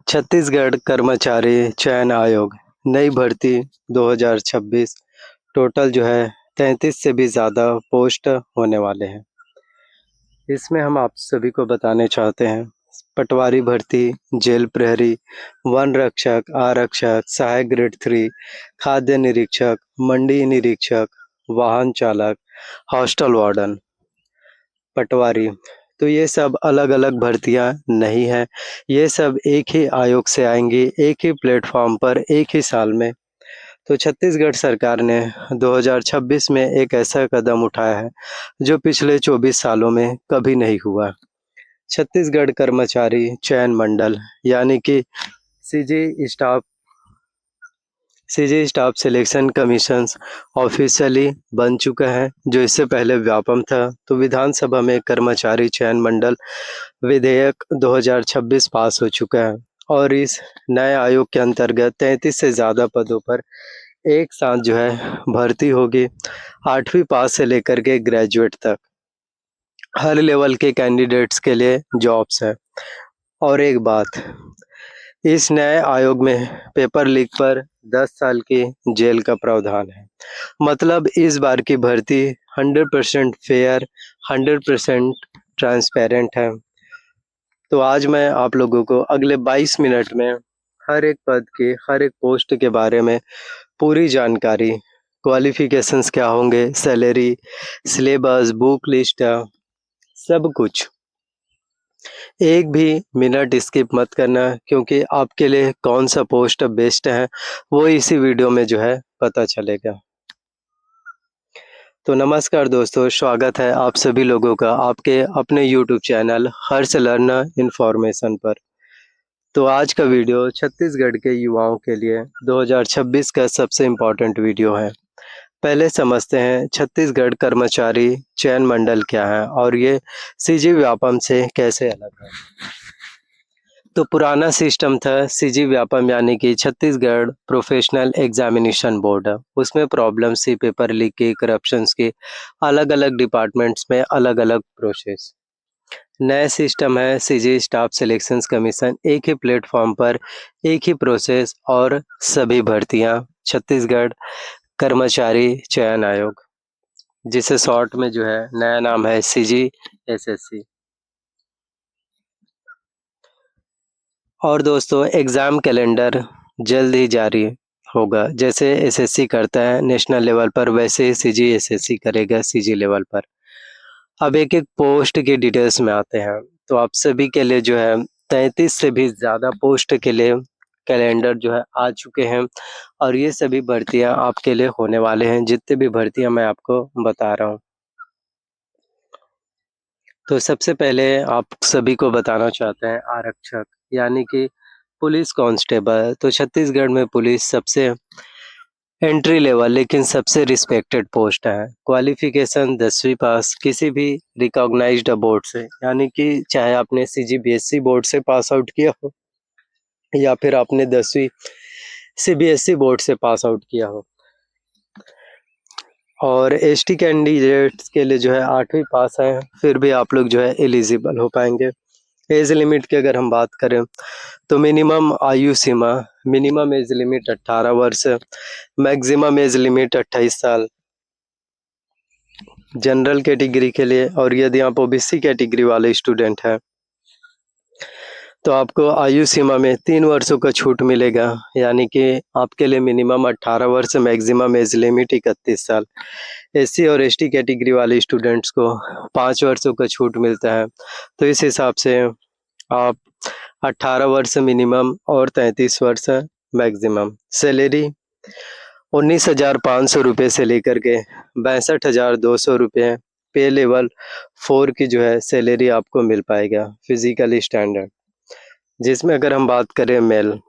छत्तीसगढ़ कर्मचारी चयन आयोग नई भर्ती 2026 टोटल जो है 33 से भी ज़्यादा पोस्ट होने वाले हैं। इसमें हम आप सभी को बताने चाहते हैं पटवारी भर्ती, जेल प्रहरी, वन रक्षक, आरक्षक, सहायक ग्रेड 3, खाद्य निरीक्षक, मंडी निरीक्षक, वाहन चालक, हॉस्टल वार्डन, पटवारी। तो ये सब अलग अलग भर्तियां नहीं हैं, ये सब एक ही आयोग से आएंगी, एक ही प्लेटफॉर्म पर, एक ही साल में। तो छत्तीसगढ़ सरकार ने 2026 में एक ऐसा कदम उठाया है जो पिछले 24 सालों में कभी नहीं हुआ। छत्तीसगढ़ कर्मचारी चयन मंडल यानी कि CG staff selection commission officially बन चुका है, जो इससे पहले व्यापम था। तो विधानसभा में कर्मचारी चयन मंडल विधेयक 2026 पास हो चुका है और इस नए आयोग के अंतर्गत 33 से ज़्यादा पदों पर एक साथ जो है भर्ती होगी। 8वीं पास से लेकर के ग्रेजुएट तक हर लेवल के कैंडिडेट्स के लिए जॉब्स है। और एक बात, इस नए आयोग में पेपर लीक पर 10 साल की जेल का प्रावधान है। मतलब इस बार की भर्ती 100% फेयर, 100% ट्रांसपेरेंट है। तो आज मैं आप लोगों को अगले 22 मिनट में हर एक पद के, हर एक पोस्ट के बारे में पूरी जानकारी, क्वालिफिकेशंस क्या होंगे, सैलरी, सिलेबस, बुक लिस्ट, सब कुछ, एक भी मिनट स्किप मत करना, क्योंकि आपके लिए कौन सा पोस्ट बेस्ट है वो इसी वीडियो में जो है पता चलेगा। तो नमस्कार दोस्तों, स्वागत है आप सभी लोगों का आपके अपने YouTube चैनल हर्ष लर्न इन्फॉर्मेशन पर। तो आज का वीडियो छत्तीसगढ़ के युवाओं के लिए 2026 का सबसे इम्पोर्टेंट वीडियो है। पहले समझते हैं छत्तीसगढ़ कर्मचारी चयन मंडल क्या है और ये सीजी व्यापम से कैसे अलग है। तो पुराना सिस्टम था सीजी व्यापम यानी कि छत्तीसगढ़ प्रोफेशनल एग्जामिनेशन बोर्ड। उसमें प्रॉब्लम्स थी, पेपर लीक की, करप्शंस की, अलग अलग डिपार्टमेंट्स में अलग अलग प्रोसेस। नया सिस्टम है सीजी स्टाफ सिलेक्शन कमीशन, एक ही प्लेटफॉर्म पर, एक ही प्रोसेस और सभी भर्तियां छत्तीसगढ़ कर्मचारी चयन आयोग, जिसे शॉर्ट में जो है नया नाम है CGSSC। और दोस्तों एग्ज़ाम कैलेंडर जल्द ही जारी होगा। जैसे एसएससी करता है नेशनल लेवल पर, वैसे ही CGSSC करेगा CG लेवल पर। अब एक एक पोस्ट की डिटेल्स में आते हैं। तो आप सभी के लिए जो है 33 से भी ज़्यादा पोस्ट के लिए कैलेंडर जो है आ चुके हैं और ये सभी भर्तियां आपके लिए होने वाले हैं, जितने भी भर्तियां मैं आपको बता रहा हूं। तो सबसे पहले आप सभी को बताना चाहते हैं आरक्षक यानी कि पुलिस कांस्टेबल। तो छत्तीसगढ़ में पुलिस सबसे एंट्री लेवल लेकिन सबसे रिस्पेक्टेड पोस्ट है। क्वालिफिकेशन 10वीं पास किसी भी रिकॉग्नाइज्ड बोर्ड से, यानी कि चाहे आपने CGBSC बोर्ड से पास आउट किया हो या फिर आपने 10वीं CBSE बोर्ड से पास आउट किया हो। और एसटी कैंडिडेट्स के लिए जो है 8वीं पास है, फिर भी आप लोग जो है एलिजिबल हो पाएंगे। एज लिमिट की अगर हम बात करें तो मिनिमम आयु सीमा, मिनिमम एज लिमिट 18 वर्ष, मैक्सिमम एज लिमिट 28 साल जनरल कैटेगरी के लिए। और यदि आप ओबीसी कैटेगरी वाले स्टूडेंट हैं तो आपको आयु सीमा में 3 वर्षों का छूट मिलेगा, यानी कि आपके लिए मिनिमम 18 वर्ष, मैक्सिमम एज लिमिट 31 साल। एससी और एसटी कैटेगरी वाले स्टूडेंट्स को 5 वर्षों का छूट मिलता है। तो इस हिसाब से आप 18 वर्ष मिनिमम और 33 वर्ष मैक्सिमम। सैलरी 19,500 रुपये से लेकर के 62,200 रुपये पे लेवल 4 की जो है सैलरी आपको मिल पाएगा फिजिकली स्टैंडर्ड। जिसमें अगर हम बात करें मेल,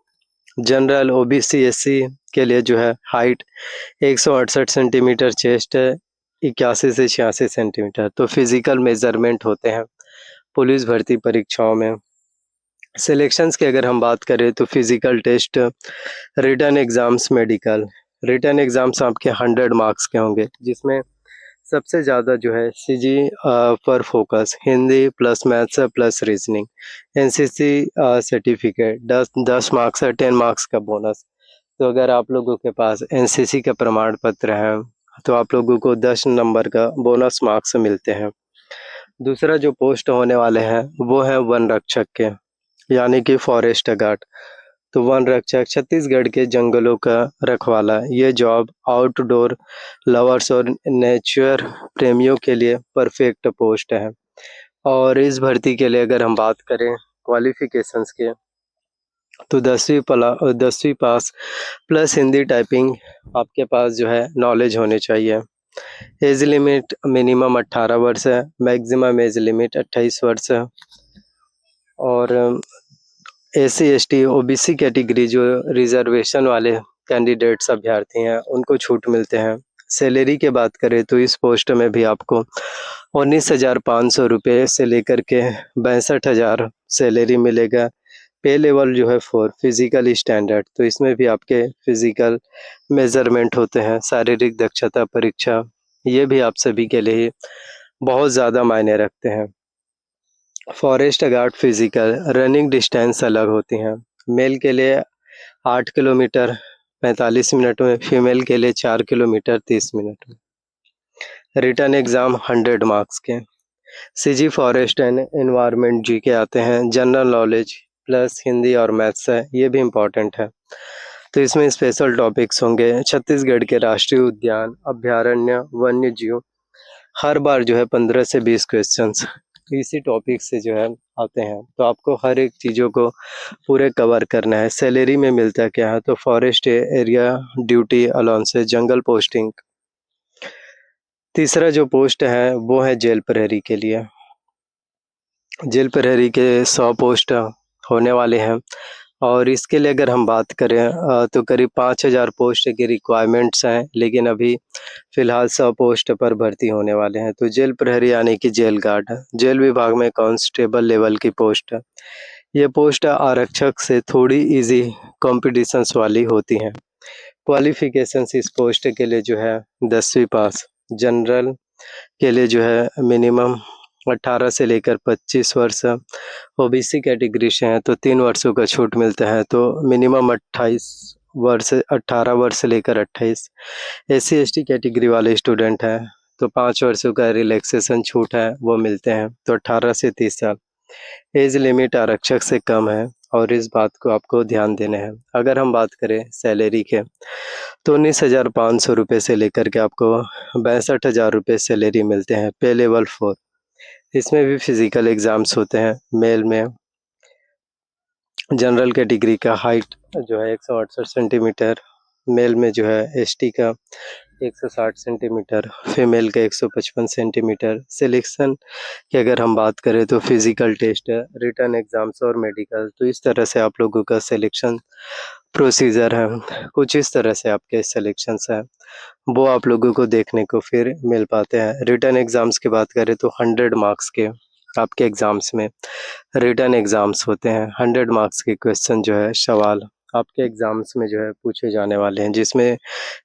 जनरल, ओबीसी, एससी के लिए जो है हाइट 168 सेंटीमीटर, चेस्ट 81 से 86 सेंटीमीटर। तो फिजिकल मेजरमेंट होते हैं पुलिस भर्ती परीक्षाओं में। सिलेक्शंस की अगर हम बात करें तो physical test, written exams, medical. Written exams आपके 100 मार्क्स के होंगे, जिसमें सबसे ज़्यादा जो है सीजी पर focus Hindi plus maths plus reasoning. NCC certificate 10 marks है, 10 मार्क्स का बोनस। तो अगर आप लोगों के पास एनसीसी का प्रमाण पत्र है तो आप लोगों को 10 नंबर का बोनस मार्क्स मिलते हैं। दूसरा जो पोस्ट होने वाले हैं वो है वन रक्षक के, यानी कि फॉरेस्ट गार्ड। तो वन रक्षक छत्तीसगढ़ के जंगलों का रखवाला। ये जॉब आउटडोर लवर्स और नेचर प्रेमियों के लिए परफेक्ट पोस्ट है। और इस भर्ती के लिए अगर हम बात करें क्वालिफिकेशंस के, तो 10वीं पास प्लस हिंदी टाइपिंग आपके पास जो है नॉलेज होनी चाहिए। एज लिमिट मिनिमम 18 वर्ष है, मैक्सिमम एज लिमिट 28 वर्ष है। और एससी एसटी ओबीसी कैटेगरी जो रिजर्वेशन वाले कैंडिडेट्स अभ्यर्थी हैं उनको छूट मिलते हैं। सैलरी की बात करें तो इस पोस्ट में भी आपको 19,500 रुपये से लेकर के 62,000 सैलरी मिलेगा। पे लेवल जो है 4 फिजिकल स्टैंडर्ड, तो इसमें भी आपके फिजिकल मेजरमेंट होते हैं, शारीरिक दक्षता परीक्षा। ये भी आप सभी के लिए बहुत ज़्यादा मायने रखते हैं। Forest guard physical running distance अलग होती हैं। मेल के लिए 8 किलोमीटर 45 मिनट में, फीमेल के लिए 4 किलोमीटर 30 मिनट में। रिटर्न एग्ज़ाम 100 मार्क्स के। सीजी फॉरेस्ट एंड एनवायरनमेंट जी के आते हैं। जनरल नॉलेज प्लस हिंदी और मैथ्स है, ये भी इम्पॉर्टेंट है। तो इसमें स्पेशल टॉपिक्स होंगे छत्तीसगढ़ के राष्ट्रीय उद्यान, अभ्यारण्य, वन्य जीव। हर बार जो है 15 से 20 क्वेश्चंस इसी टॉपिक से जो है आते हैं, तो आपको हर एक चीज़ों को पूरे कवर करना है। सैलरी में मिलता क्या है, तो फॉरेस्ट एरिया ड्यूटी अलाउंस, जंगल पोस्टिंग। तीसरा जो पोस्ट है वो है जेल प्रहरी के लिए। जेल प्रहरी के 100 पोस्ट होने वाले हैं। और इसके लिए अगर हम बात करें तो करीब 5,000 पोस्ट की रिक्वायरमेंट्स हैं, लेकिन अभी फ़िलहाल 100 पोस्ट पर भर्ती होने वाले हैं। तो जेल प्रहरी यानी कि जेल गार्ड, जेल विभाग में कांस्टेबल लेवल की पोस्ट है। ये पोस्ट आरक्षक से थोड़ी इजी कॉम्पिटिशन्स वाली होती हैं। क्वालिफिकेशंस इस पोस्ट के लिए जो है 10वीं पास। जनरल के लिए जो है मिनिमम 18 से लेकर 25 वर्ष। ओबीसी कैटेगरी से हैं तो 3 वर्षों का छूट मिलता है, तो मिनिमम 28 वर्ष, 18 वर्ष से लेकर 28। एससी एसटी कैटेगरी वाले स्टूडेंट हैं तो 5 वर्षों का रिलैक्सेशन छूट है वो मिलते हैं, तो 18 से 30 साल। एज लिमिट आरक्षक से कम है और इस बात को आपको ध्यान देना है। अगर हम बात करें सैलरी के, तो 19,500 रुपये से लेकर के आपको 62,000 रुपये सैलरी मिलते हैं। पे लेवल 4। इसमें भी फिजिकल एग्ज़ाम्स होते हैं। मेल में जनरल कैटेगरी का हाइट जो है 168 सेंटीमीटर, मेल में जो है एसटी का 160 सेंटीमीटर, फीमेल का 155 सेंटीमीटर। सिलेक्शन की अगर हम बात करें तो फिज़िकल टेस्ट है, रिटन एग्ज़ाम्स और मेडिकल। तो इस तरह से आप लोगों का सिलेक्शन प्रोसीजर है। कुछ इस तरह से आपके सिलेक्शंस हैं, वो आप लोगों को देखने को फिर मिल पाते हैं। रिटन एग्ज़ाम्स की बात करें तो 100 मार्क्स के आपके एग्ज़ाम्स में रिटन एग्ज़ाम्स होते हैं। 100 मार्क्स के क्वेश्चन जो है सवाल आपके एग्ज़ाम्स में जो है पूछे जाने वाले हैं, जिसमें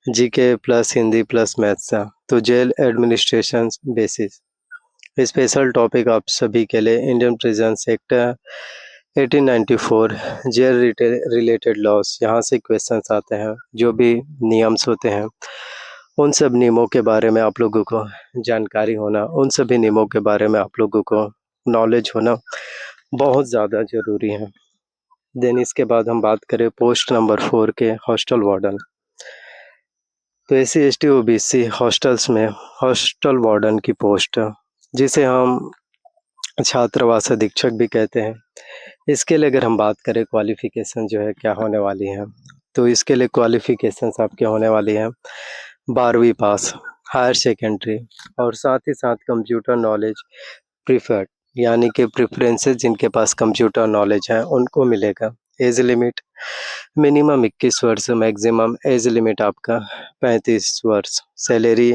GK plus Hindi plus maths है। तो jail administration basis special topic आप सभी के लिए Indian prison act 1894 jail related laws, यहाँ से क्वेश्चंस आते हैं। जो भी नियम्स होते हैं उन सब नियमों के बारे में आप लोगों को जानकारी होना, उन सभी नियमों के बारे में आप लोगों को नॉलेज होना बहुत ज़्यादा ज़रूरी है। देन इसके बाद हम बात करें पोस्ट नंबर 4 के हॉस्टल वार्डन। तो एससी एसटी ओबीसी हॉस्टल्स में हॉस्टल वार्डन की पोस्ट, जिसे हम छात्रावास अधीक्षक भी कहते हैं। इसके लिए अगर हम बात करें क्वालिफ़िकेशन जो है क्या होने वाली है, तो इसके लिए क्वालिफ़िकेशंस आपके होने वाली हैं 12वीं पास, हायर सेकेंडरी, और साथ ही साथ कंप्यूटर नॉलेज प्रीफर्ड, यानी कि प्रेफरेंसेस जिनके पास कंप्यूटर नॉलेज है उनको मिलेगा। एज लिमिट मिनिमम 21 वर्ष, मैक्सिमम एज लिमिट आपका 35 वर्ष। सैलरी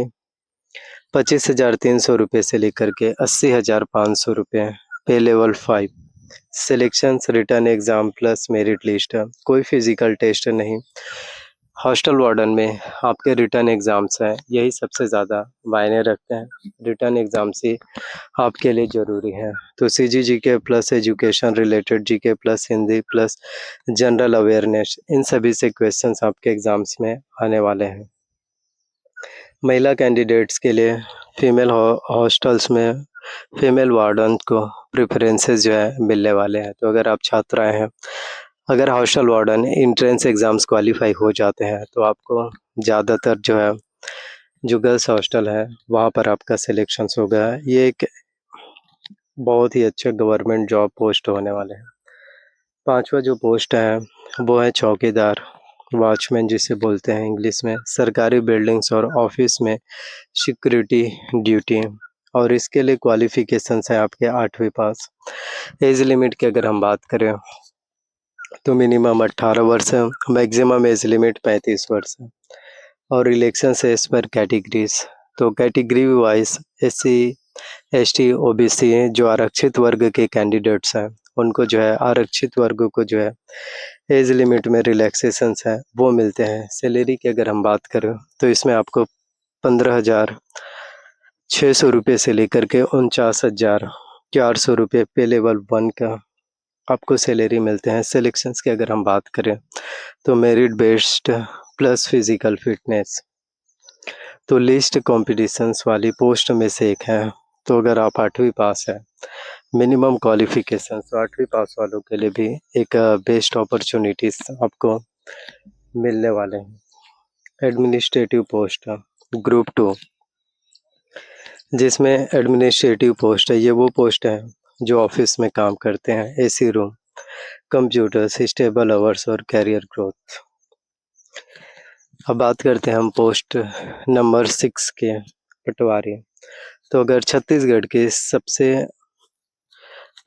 25,300 रुपये से लेकर के 80,500 रुपये। पे level 5। Selections written exam plus merit list, कोई फिज़िकल टेस्ट नहीं। हॉस्टल वार्डन में आपके रिटर्न एग्ज़ाम्स हैं, यही सबसे ज़्यादा मायने रखते हैं। रिटर्न एग्ज़ाम्स ही आपके लिए ज़रूरी हैं। तो CG GK plus education related GK plus Hindi plus general awareness, इन सभी से क्वेश्चंस आपके एग्ज़ाम्स में आने वाले हैं। महिला कैंडिडेट्स के लिए फीमेल हॉस्टल्स में फीमेल वार्डन को प्रेफरेंसेस जो है मिलने वाले हैं। तो अगर आप छात्राएं हैं, अगर hostel warden entrance exams qualify हो जाते हैं तो आपको ज़्यादातर जो है जो गर्ल्स हॉस्टल है वहाँ पर आपका सिलेक्शंस होगा। ये एक बहुत ही अच्छा गवर्नमेंट जॉब पोस्ट होने वाले हैं। पांचवा जो पोस्ट है वो है चौकीदार, वॉचमैन जिसे बोलते हैं इंग्लिश में। सरकारी बिल्डिंग्स और ऑफिस में सिक्योरिटी ड्यूटी, और इसके लिए क्वालिफिकेशंस है आपके 8वीं पास। एज लिमिट की अगर हम बात करें तो मिनिमम 18 वर्ष है, मैक्सिमम एज लिमिट 35 वर्ष है। और इलेक्शन से इस पर कैटेगरीज, तो category wise SC ST OBC जो आरक्षित वर्ग के कैंडिडेट्स हैं उनको जो है आरक्षित वर्ग को जो है एज लिमिट में रिलैक्सेशंस है वो मिलते हैं। सैलरी की अगर हम बात करें तो इसमें आपको 15,600 रुपये से लेकर के 49,400 रुपये पे लेवल 1 का आपको सैलरी मिलते हैं। सिलेक्शंस की अगर हम बात करें तो merit based plus physical fitness, तो लिस्ट कॉम्पिटिशन्स वाली पोस्ट में से एक है। तो अगर आप 8वीं पास है, मिनिमम क्वालिफिकेशन, तो 8वीं पास वालों के लिए भी एक बेस्ट अपॉर्चुनिटीज आपको मिलने वाले हैं। एडमिनिस्ट्रेटिव पोस्ट ग्रुप 2, जिसमें एडमिनिस्ट्रेटिव पोस्ट है, ये वो पोस्ट है जो ऑफिस में काम करते हैं, AC room, computers, stable hours और कैरियर ग्रोथ। अब बात करते हैं हम पोस्ट नंबर 6 के, पटवारी। तो अगर छत्तीसगढ़ की सबसे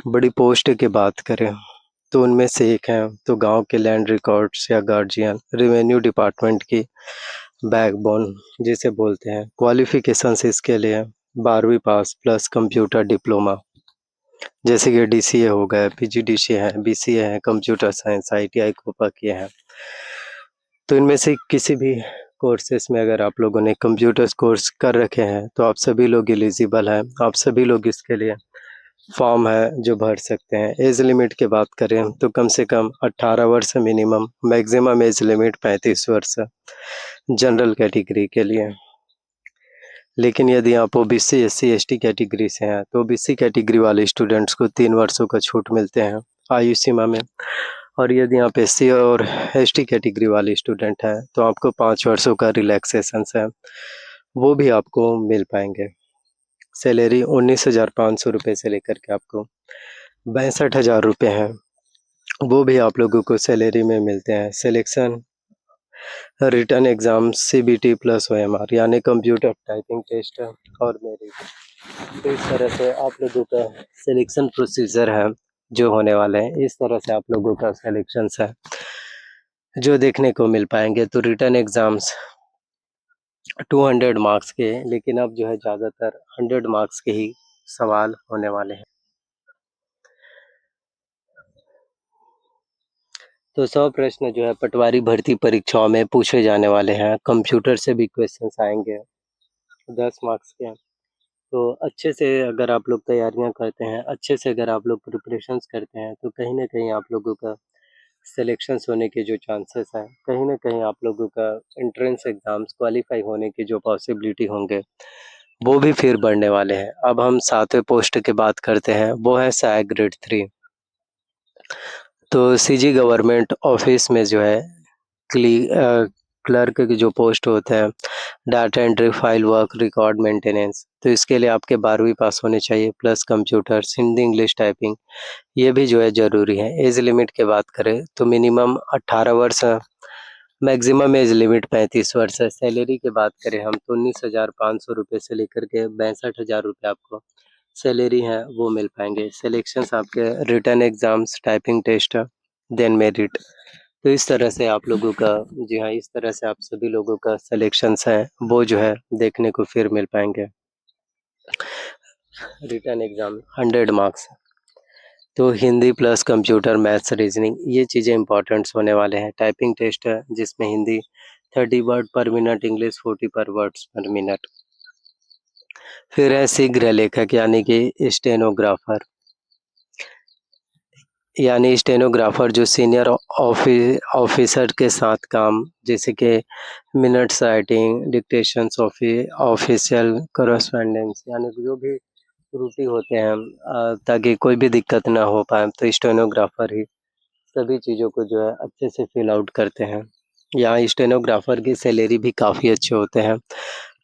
बड़ी पोस्ट की बात करें तो उनमें से एक है तो गांव के लैंड रिकॉर्ड्स या गार्जियन, रेवेन्यू डिपार्टमेंट की बैकबोन जिसे बोलते हैं। क्वालिफिकेशंस इसके लिए 12वीं पास प्लस कंप्यूटर डिप्लोमा, जैसे कि डीसीए हो गए, पीजीडीसीए है, बीसीए है, कंप्यूटर साइंस, आईटीआई कोपा किए हैं। तो इनमें से किसी भी कोर्सेस में अगर आप लोगों ने कंप्यूटर कोर्स कर रखे हैं तो आप सभी लोग एलिजिबल हैं, आप सभी लोग इसके लिए फॉर्म है जो भर सकते हैं। एज लिमिट की बात करें तो कम से कम 18 वर्ष मिनिमम, मैक्सिमम एज लिमिट 35 वर्ष जनरल कैटेगरी के लिए। लेकिन यदि आप ओबीसी एससी एसटी कैटेगरी से हैं तो ओबीसी कैटेगरी वाले स्टूडेंट्स को 3 वर्षों का छूट मिलते हैं आयु सीमा में। और यदि आप एससी और एसटी कैटेगरी वाले स्टूडेंट हैं तो आपको 5 वर्षों का रिलैक्सेशन है वो भी आपको मिल पाएंगे। सैलरी 19,500 रुपये से लेकर के आपको 62,000 रुपये हैं, वो भी आप लोगों को सैलरी में मिलते हैं। Selection written exam CBT plus OMR यानी कंप्यूटर टाइपिंग टेस्ट और मेरिट। तो इस तरह से आप लोगों का सिलेक्शन प्रोसीजर है जो होने वाले हैं, इस तरह से आप लोगों का सिलेक्शंस है जो देखने को मिल पाएंगे। तो रिटर्न एग्ज़ाम्स 200 मार्क्स के, लेकिन अब जो है ज़्यादातर 100 मार्क्स के ही सवाल होने वाले हैं। तो 100 प्रश्न जो है पटवारी भर्ती परीक्षाओं में पूछे जाने वाले हैं। कंप्यूटर से भी क्वेश्चंस आएंगे 10 मार्क्स के। तो अच्छे से अगर आप लोग तैयारियां करते हैं, अच्छे से अगर आप लोग प्रिपरेशंस करते हैं तो कहीं ना कहीं आप लोगों का सिलेक्शंस होने के जो चांसेस हैं, कहीं ना कहीं आप लोगों का एंट्रेंस एग्ज़ाम्स क्वालिफाई होने की जो पॉसिबिलिटी होंगे वो भी फिर बढ़ने वाले हैं। अब हम 7वें पोस्ट की बात करते हैं, वो है सहायक ग्रेड 3। तो सीजी गवर्नमेंट ऑफिस में जो है क्लर्क की जो पोस्ट होते हैं, data entry, file work, record maintenance, तो इसके लिए आपके 12वीं पास होने चाहिए plus computers, Hindi English typing, ये भी जो है ज़रूरी है। एज लिमिट की बात करें तो मिनिमम 18 वर्ष, मैक्सिमम एज लिमिट 35 वर्ष है। सैलरी की बात करें हम तो 19,500 रुपये से लेकर के 62,000 रुपये आपको सैलरी है वो मिल पाएंगे। सिलेक्शंस आपके return exams, typing test, then merit. तो इस तरह से आप लोगों का, जी हाँ, इस तरह से आप सभी लोगों का सिलेक्शंस है वो जो है देखने को फिर मिल पाएंगे। रिटर्न एग्ज़ाम 100 मार्क्स, तो Hindi plus computer, maths, reasoning, ये चीज़ें इंपॉर्टेंट्स होने वाले हैं। टाइपिंग टेस्ट है जिसमें हिंदी 30 वर्ड पर मिनट इंग्लिश, 40 पर वर्ड्स पर मिनट। फिर है शीघ्र लेखक यानी कि स्टेनोग्राफर, यानी स्टेनोग्राफर जो सीनियर ऑफिसर के साथ काम, जैसे कि minutes writing, dictations, official correspondence, यानी कि जो भी त्रुटि होते हैं ताकि कोई भी दिक्कत ना हो पाए, तो स्टेनोग्राफर ही सभी चीज़ों को जो है अच्छे से फिल आउट करते हैं। यहाँ स्टेनोग्राफर की सैलरी भी काफ़ी अच्छे होते हैं,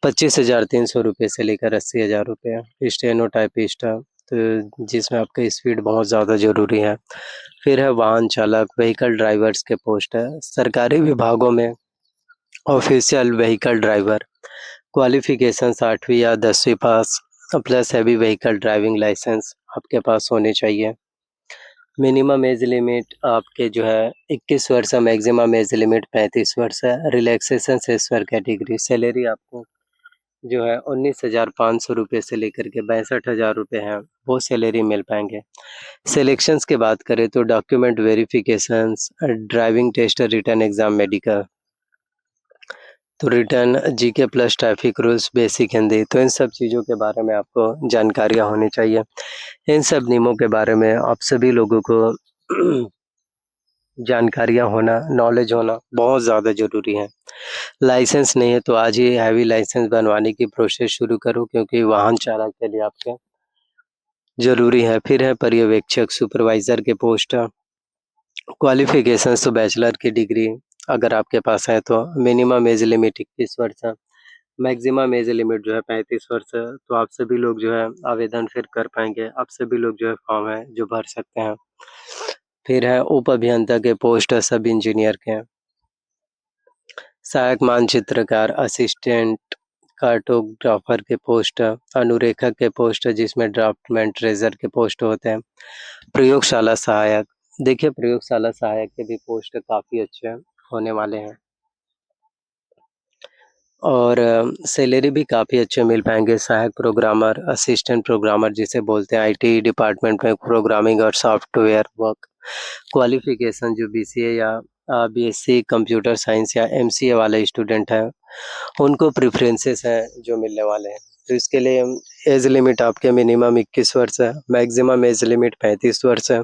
25,300 रुपये से लेकर 80,000 रुपये। स्टेनोटाइपिस्ट, तो जिसमें आपका स्पीड बहुत ज़्यादा ज़रूरी है। फिर है वाहन चालक, व्हीकल ड्राइवर्स के पोस्ट है सरकारी विभागों में। ऑफिशियल व्हीकल ड्राइवर, क्वालिफिकेशन 8वीं या 10वीं pass plus heavy vehicle driving licence आपके पास होने चाहिए। मिनिमम एज लिमिट आपके जो है 21 वर्ष है, मैक्सिमम एज लिमिट 35 वर्ष है। रिलैक्सेशन सेस पर कैटेगरी, सैलरी आपको जो है 19,500 रुपये से लेकर के 62,000 रुपये हैं, वो सैलरी मिल पाएंगे। सिलेक्शंस की बात करें तो document verifications, driving test, written exam, medical, तो written GK plus traffic rules, basic Hindi, तो इन सब चीज़ों के बारे में आपको जानकारियाँ होनी चाहिए। इन सब नियमों के बारे में आप सभी लोगों को जानकारियाँ होना, नॉलेज होना बहुत ज़्यादा ज़रूरी है। लाइसेंस नहीं है तो आज ही हैवी लाइसेंस बनवाने की प्रोसेस शुरू करो, क्योंकि वाहन चालक के लिए आपके ज़रूरी है। फिर है पर्यवेक्षक, सुपरवाइज़र के पोस्ट, क्वालिफिकेशंस तो बैचलर की डिग्री अगर आपके पास है तो। मिनिमम एज लिमिट 21 वर्ष है, मैक्सिमम एज लिमिट जो है 35 वर्ष है। तो आप सभी लोग जो है आवेदन फिर कर पाएंगे, आप सभी लोग जो है फॉर्म है जो भर सकते हैं। फिर है उप अभियंता के पोस्ट, सब इंजीनियर के, सहायक मानचित्रकार, असिस्टेंट कार्टोग्राफर के पोस्ट, अनुरेखक के पोस्ट जिसमें ड्राफ्टमैन, ट्रेजर के पोस्ट होते हैं। प्रयोगशाला सहायक, देखिए प्रयोगशाला सहायक के भी पोस्ट काफ़ी अच्छे होने वाले हैं, और सैलरी भी काफ़ी अच्छे मिल पाएंगे। सहायक प्रोग्रामर, असिस्टेंट प्रोग्रामर जिसे बोलते हैं, आईटी डिपार्टमेंट में प्रोग्रामिंग और सॉफ्टवेयर वर्क। क्वालिफिकेशन जो बीसीए या बीएससी कंप्यूटर साइंस या एमसीए वाले स्टूडेंट हैं उनको प्रेफरेंसेस हैं जो मिलने वाले हैं। तो इसके लिए एज लिमिट आपके मिनिमम 21 वर्ष है, मैक्सिमम एज लिमिट 35 वर्ष है।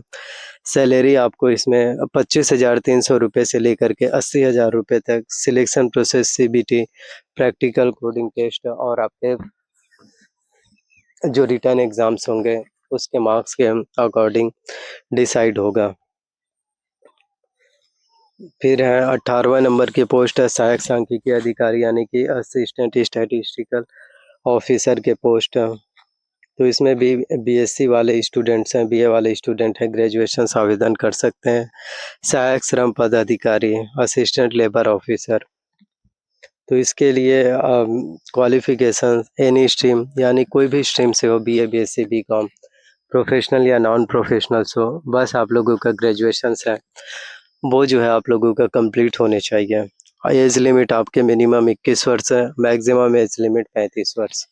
सैलरी आपको इसमें 25,300 रुपये से लेकर के 80,000 रुपये तक। Selection process CBT, practical coding test, और आपके जो रिटर्न एग्ज़ाम्स होंगे उसके मार्क्स के अकॉर्डिंग डिसाइड होगा। फिर है 18वां नंबर की पोस्ट है सहायक सांख्यिकी अधिकारी, यानी कि असिस्टेंट स्टैटिस्टिकल ऑफिसर के पोस्ट। तो इसमें भी बीएससी वाले स्टूडेंट्स हैं, बीए वाले स्टूडेंट हैं, ग्रेजुएशन से आवेदन कर सकते हैं। सहायक श्रम पदाधिकारी, असिस्टेंट लेबर ऑफिसर, तो इसके लिए क्वालिफिकेशन एनी स्ट्रीम, यानी कोई भी स्ट्रीम से हो, बीए, बीएससी, बीकॉम, प्रोफेशनल या नॉन प्रोफेशनल्स हो, बस आप लोगों का ग्रेजुएशन है वो जो है आप लोगों का कंप्लीट होने चाहिए। एज लिमिट आपके मिनिमम 21 वर्ष है, मैक्सिमम एज लिमिट 35 वर्ष।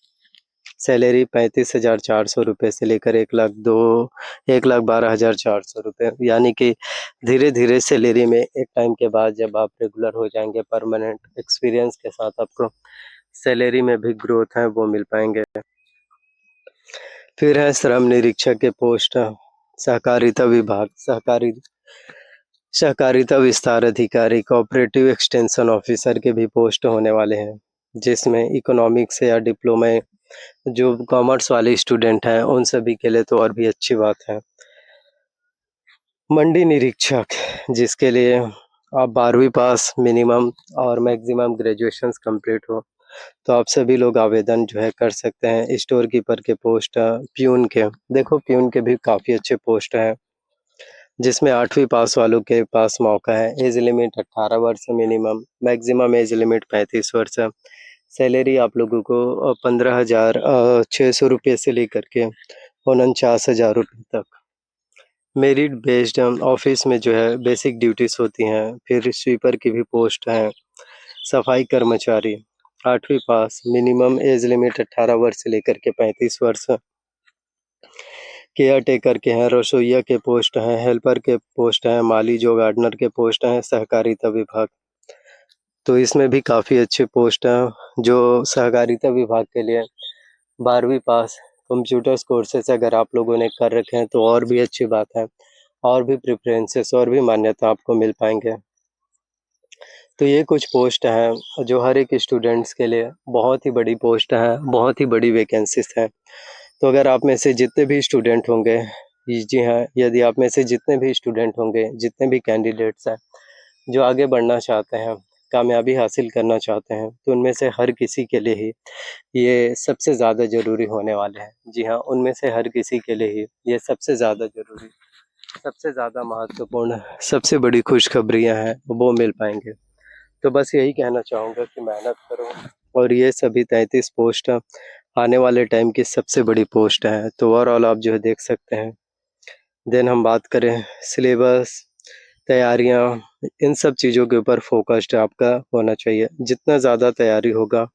सैलरी 35,400 रुपये से लेकर 1,12,400 रुपये, यानी कि धीरे धीरे सैलरी में एक टाइम के बाद जब आप रेगुलर हो जाएंगे, परमानेंट एक्सपीरियंस के साथ आपको सैलरी में भी ग्रोथ है वो मिल पाएंगे। फिर है श्रम निरीक्षक के पोस्ट, सहकारिता विभाग, सहकारिता विस्तार अधिकारी, कोऑपरेटिव एक्सटेंशन ऑफिसर के भी पोस्ट होने वाले हैं, जिसमें इकोनॉमिक्स या डिप्लोमा जो कॉमर्स वाले स्टूडेंट हैं उन सभी के लिए तो और भी अच्छी बात है। मंडी निरीक्षक, जिसके लिए आप 12वीं पास मिनिमम और मैक्सिमम ग्रेजुएशंस कंप्लीट हो, तो आप सभी लोग आवेदन जो है कर सकते हैं। स्टोर कीपर के पोस्ट, प्यून के, देखो प्यून के भी काफ़ी अच्छे पोस्ट हैं, जिसमें 8वीं पास वालों के पास मौका है। एज लिमिट 18 वर्ष मिनिमम, मैक्सिमम एज लिमिट 35 वर्ष है। सैलरी आप लोगों को 15,600 रुपये से लेकर के 49,000 रुपये तक। मेरिट बेस्ड ऑफिस में जो है बेसिक ड्यूटीज़ होती हैं। फिर स्वीपर की भी पोस्ट हैं, सफाई कर्मचारी, 8वीं पास, मिनिमम एज लिमिट 18 वर्ष से लेकर के 35 वर्ष। केयर टेकर के हैं, रसोइया के पोस्ट हैं, हेल्पर के पोस्ट हैं, माली जो गार्डनर के पोस्ट हैं, सहकारिता विभाग। तो इसमें भी काफ़ी अच्छे पोस्ट हैं जो सहकारिता विभाग के लिए 12वीं पास कंप्यूटर्स कोर्सेज अगर आप लोगों ने कर रखे हैं तो और भी अच्छी बात है, और भी प्रेफरेंसेस और भी मान्यता आपको मिल पाएंगे। तो ये कुछ पोस्ट हैं जो हर एक स्टूडेंट्स के लिए बहुत ही बड़ी पोस्ट है, बहुत ही बड़ी वैकेंसीज है। तो अगर आप में से जितने भी स्टूडेंट होंगे, जी हाँ, यदि आप में से जितने भी स्टूडेंट होंगे, जितने भी कैंडिडेट्स हैं जो आगे बढ़ना चाहते हैं, कामयाबी हासिल करना चाहते हैं, तो उनमें से हर किसी के लिए ही ये सबसे ज़्यादा ज़रूरी होने वाले हैं। जी हाँ, उनमें से हर किसी के लिए ही ये सबसे ज़्यादा ज़रूरी, सबसे ज़्यादा महत्वपूर्ण, सबसे बड़ी खुशखबरियाँ हैं वो मिल पाएंगे। तो बस यही कहना चाहूँगा कि मेहनत करो, और ये सभी 33 पोस्ट आने वाले टाइम की सबसे बड़ी पोस्ट हैं। तो ओवरऑल आप जो है देख सकते हैं। देन हम बात करें सिलेबस, तैयारियाँ, इन सब चीज़ों के ऊपर फोकस्ड आपका होना चाहिए। जितना ज़्यादा तैयारी होगा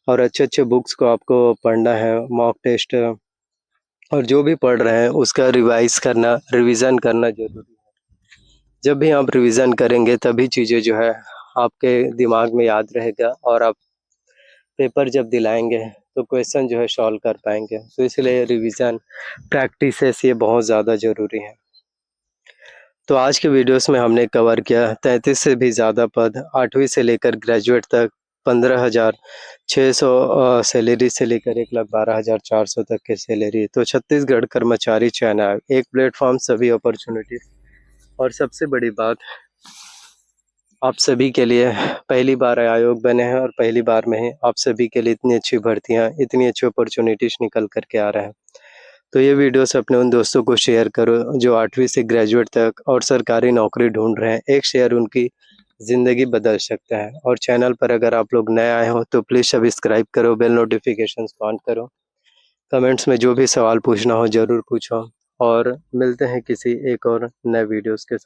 और अच्छे-अच्छे बुक्स को आपको पढ़ना है, मॉक टेस्ट और जो भी पढ़ रहे हैं उसका रिवीज़न करना ज़रूरी है। जब भी आप रिवीज़न करेंगे तभी चीज़ें जो है आपके दिमाग में याद रहेगा, और आप पेपर जब दिलाएँगे तो क्वेश्चन जो है सॉल्व कर पाएँगे। तो इसलिए रिवीज़न, प्रैक्टिसेस ये बहुत ज़्यादा ज़रूरी है। तो आज के वीडियोस में हमने कवर किया 33 से भी ज़्यादा पद, 8वीं से लेकर ग्रेजुएट तक 15,600 सैलरी से लेकर 1,12,400 तक की सैलरी। तो छत्तीसगढ़ कर्मचारी चयन आयोग, एक प्लेटफॉर्म सभी अपॉर्चुनिटीज़। और सबसे बड़ी बात, आप सभी के लिए पहली बार आयोग बने हैं और पहली बार में ही आप सभी के लिए इतनी अच्छी भर्तियाँ, इतनी अच्छी अपॉर्चुनिटीज़ निकल कर के आ रहे हैं। तो ये वीडियोस अपने उन दोस्तों को शेयर करो जो 8वीं से ग्रेजुएट तक और सरकारी नौकरी ढूंढ रहे हैं। एक शेयर उनकी ज़िंदगी बदल सकता है। और चैनल पर अगर आप लोग नए आए हो तो प्लीज़ सब्सक्राइब करो, बेल नोटिफिकेशंस ऑन करो। कमेंट्स में जो भी सवाल पूछना हो ज़रूर पूछो, और मिलते हैं किसी एक और नए वीडियोस के साथ।